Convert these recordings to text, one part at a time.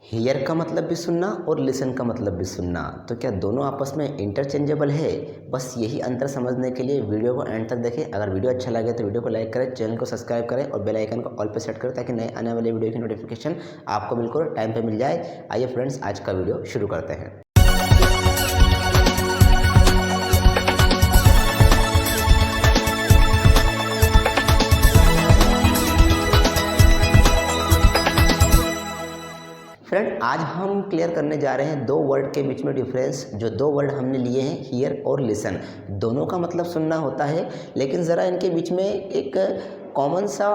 Here का मतलब भी सुनना और लिसन का मतलब भी सुनना, तो क्या दोनों आपस में इंटरचेंजेबल है? बस यही अंतर समझने के लिए वीडियो को एंड तक देखें। अगर वीडियो अच्छा लगे तो वीडियो को लाइक करें, चैनल को सब्सक्राइब करें और बेल आइकन को ऑल पे सेट करें ताकि नए आने वाले वीडियो की नोटिफिकेशन आपको बिल्कुल टाइम पे मिल जाए। आइए फ्रेंड्स, आज का वीडियो शुरू करते हैं। फ्रेंड, आज हम क्लियर करने जा रहे हैं दो वर्ड के बीच में डिफरेंस। जो दो वर्ड हमने लिए हैं, हियर और लिसन, दोनों का मतलब सुनना होता है, लेकिन ज़रा इनके बीच में एक कॉमन सा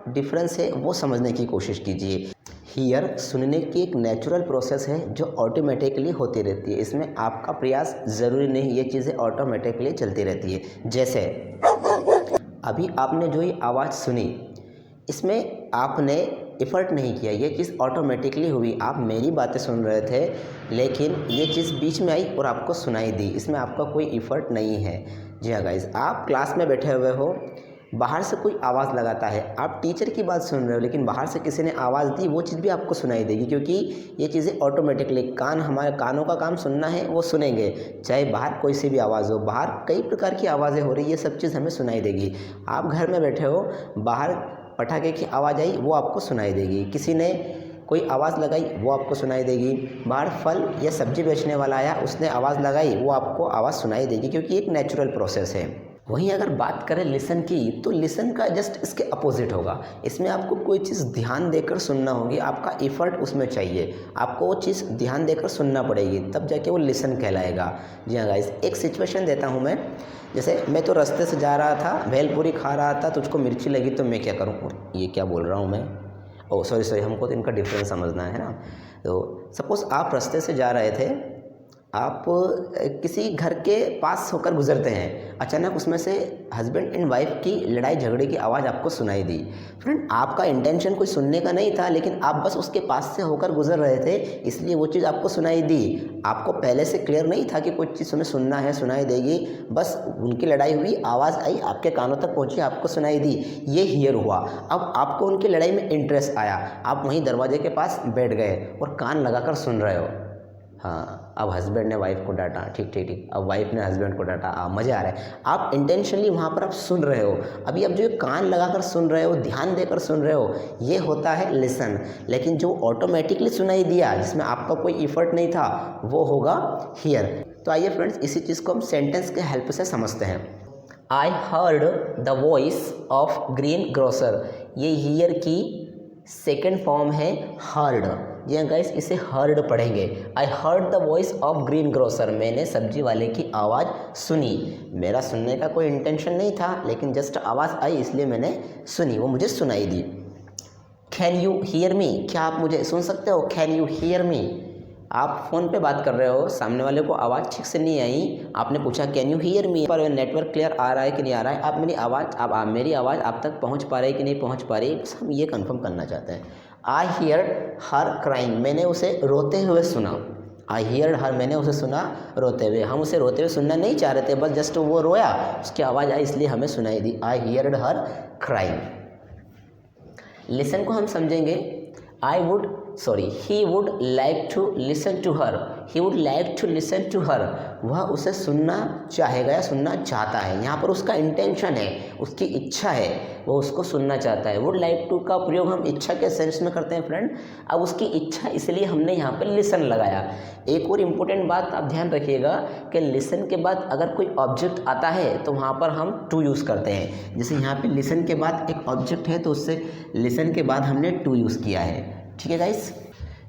डिफरेंस है, वो समझने की कोशिश कीजिए। हियर सुनने की एक नेचुरल प्रोसेस है जो ऑटोमेटिकली होती रहती है। इसमें आपका प्रयास ज़रूरी नहीं, ये चीज़ें ऑटोमेटिकली चलती रहती है। जैसे अभी आपने जो ये आवाज़ सुनी, इसमें आपने एफ़र्ट नहीं किया, ये चीज़ ऑटोमेटिकली हुई। आप मेरी बातें सुन रहे थे, लेकिन ये चीज़ बीच में आई और आपको सुनाई दी। इसमें आपका कोई एफ़र्ट नहीं है। जी हाँ गाइस, आप क्लास में बैठे हुए हो, बाहर से कोई आवाज़ लगाता है, आप टीचर की बात सुन रहे हो, लेकिन बाहर से किसी ने आवाज़ दी, वो चीज़ भी आपको सुनाई देगी, क्योंकि ये चीज़ें ऑटोमेटिकली हमारे कानों का काम सुनना है, वो सुनेंगे। चाहे बाहर कोई सी भी आवाज़ हो, बाहर कई प्रकार की आवाज़ें हो रही, ये सब चीज़ हमें सुनाई देगी। आप घर में बैठे हो, बाहर पटाखे की आवाज़ आई, वो आपको सुनाई देगी। किसी ने कोई आवाज़ लगाई, वो आपको सुनाई देगी। बाहर फल या सब्ज़ी बेचने वाला आया, उसने आवाज़ लगाई, वो आपको आवाज़ सुनाई देगी, क्योंकि एक नेचुरल प्रोसेस है। वहीं अगर बात करें लिसन की, तो लिसन का जस्ट इसके अपोजिट होगा। इसमें आपको कोई चीज़ ध्यान देकर सुनना होगी, आपका एफ़र्ट उसमें चाहिए, आपको वो चीज़ ध्यान देकर सुनना पड़ेगी, तब जाके वो लिसन कहलाएगा। जी हाँ गाइस, एक सिचुएशन देता हूँ मैं। जैसे मैं तो रास्ते से जा रहा था, भेलपूरी खा रहा था, तुझको मिर्ची लगी तो मैं क्या करूँ? ये क्या बोल रहा हूँ मैं? ओह सॉरी, हमको तो इनका डिफरेंस समझना है ना। तो सपोज़ आप रास्ते से जा रहे थे, आप किसी घर के पास होकर गुजरते हैं, अचानक उसमें से हस्बैंड एंड वाइफ की लड़ाई झगड़े की आवाज़ आपको सुनाई दी। फ्रेंड, आपका इंटेंशन कोई सुनने का नहीं था, लेकिन आप बस उसके पास से होकर गुजर रहे थे, इसलिए वो चीज़ आपको सुनाई दी। आपको पहले से क्लियर नहीं था कि कोई चीज़ हमें सुनना है, सुनाई देगी। बस उनकी लड़ाई हुई, आवाज़ आई, आपके कानों तक पहुँची, आपको सुनाई दी, ये हियर हुआ। अब आपको उनकी लड़ाई में इंटरेस्ट आया, आप वहीं दरवाजे के पास बैठ गए और कान लगाकर सुन रहे हो। हाँ, अब हस्बैंड ने वाइफ को डांटा, ठीक, अब वाइफ ने हस्बैंड को डांटा, मज़े आ रहे हैं। आप इंटेंशनली वहाँ पर आप सुन रहे हो। अभी अब जो कान लगाकर सुन रहे हो, ध्यान देकर सुन रहे हो, ये होता है लिसन। लेकिन जो ऑटोमेटिकली सुनाई दिया, जिसमें आपका कोई एफर्ट नहीं था, वो होगा हियर। तो आइए फ्रेंड्स, इसी चीज़ को हम सेंटेंस के हेल्प से समझते हैं। I heard the voice of green grocer. ये हियर की सेकेंड फॉर्म है हर्ड। जी हाँ गाइस, इसे हर्ड पढ़ेंगे। I heard the voice of green grocer. मैंने सब्जी वाले की आवाज़ सुनी। मेरा सुनने का कोई इंटेंशन नहीं था, लेकिन जस्ट आवाज़ आई, इसलिए मैंने सुनी, वो मुझे सुनाई दी। Can you hear me? क्या आप मुझे सुन सकते हो? Can you hear me? आप फ़ोन पे बात कर रहे हो, सामने वाले को आवाज़ ठीक से नहीं आई, आपने पूछा कैन यू हियर मी, पर नेटवर्क क्लियर आ रहा है कि नहीं आ रहा है, आप मेरी आवाज़ आप तक पहुंच पा रही है कि नहीं पहुंच पा रही, बस हम ये कंफर्म करना चाहते हैं। I hear her crying. मैंने उसे रोते हुए सुना। आई हियर हर, मैंने उसे सुना रोते हुए। हम उसे रोते हुए सुनना नहीं चाह रहे थे, बस जस्ट वो रोया, उसकी आवाज़ आई, इसलिए हमें सुनाई दी। I heard her crying. Listen को हम समझेंगे। He would like to listen to her. He would like to listen to her. वह उसे सुनना चाहेगा या सुनना चाहता है। यहाँ पर उसका इंटेंशन है, उसकी इच्छा है, वो उसको सुनना चाहता है। वुड लाइक टू का प्रयोग हम इच्छा के सेंस में करते हैं फ्रेंड। अब उसकी इच्छा, इसलिए हमने यहाँ पर लिसन लगाया। एक और इम्पोर्टेंट बात आप ध्यान रखिएगा कि लिसन के बाद अगर कोई ऑब्जेक्ट आता है तो वहाँ पर हम टू यूज़ करते हैं। जैसे यहाँ पे लिसन के बाद एक ऑब्जेक्ट है, तो उससे लिसन के बाद हमने टू यूज़ किया है। ठीक है गाइस,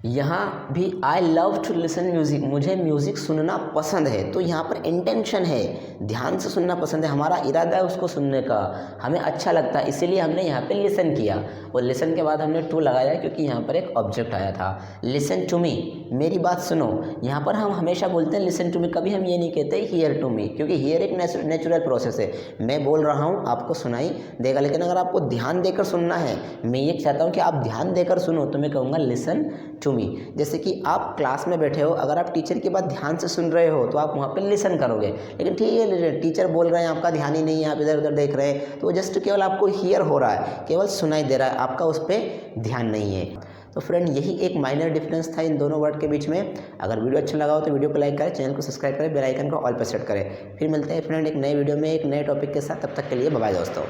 यहाँ भी I love to listen music. मुझे म्यूज़िक सुनना पसंद है, तो यहाँ पर इंटेंशन है, ध्यान से सुनना पसंद है, हमारा इरादा है उसको सुनने का, हमें अच्छा लगता है, इसीलिए हमने यहाँ पे लिसन किया। और लिसन के बाद हमने टू लगाया, क्योंकि यहाँ पर एक ऑब्जेक्ट आया था। लिसन टू मी, मेरी बात सुनो। यहाँ पर हम हमेशा बोलते हैं लिसन टू मी, कभी हम ये नहीं कहते हियर टू मी, क्योंकि हियर एक नेचुरल प्रोसेस है। मैं बोल रहा हूँ, आपको सुनाई देगा, लेकिन अगर आपको ध्यान देकर सुनना है, मैं ये चाहता हूँ कि आप ध्यान देकर सुनो, तो मैं कहूँगा लिसन टू मी। जैसे कि आप क्लास में बैठे हो, अगर आप टीचर की बात ध्यान से सुन रहे हो, तो आप वहाँ पे लिसन करोगे। लेकिन ठीक है, टीचर बोल रहे हैं, आपका ध्यान ही नहीं है, आप इधर उधर देख रहे हैं, तो जस्ट केवल आपको हियर हो रहा है, केवल सुनाई दे रहा है, आपका उस पर ध्यान नहीं है। तो फ्रेंड यही एक माइनर डिफरेंस था इन दोनों वर्ड के बीच में। अगर वीडियो अच्छा लगा हो तो वीडियो को लाइक करें, चैनल को सब्सक्राइब करें, बेल आइकन को ऑल पर सेट करें। फिर मिलते हैं फ्रेंड एक नए वीडियो में एक नए टॉपिक के साथ, तब तक के लिए बाय बाय दोस्तों।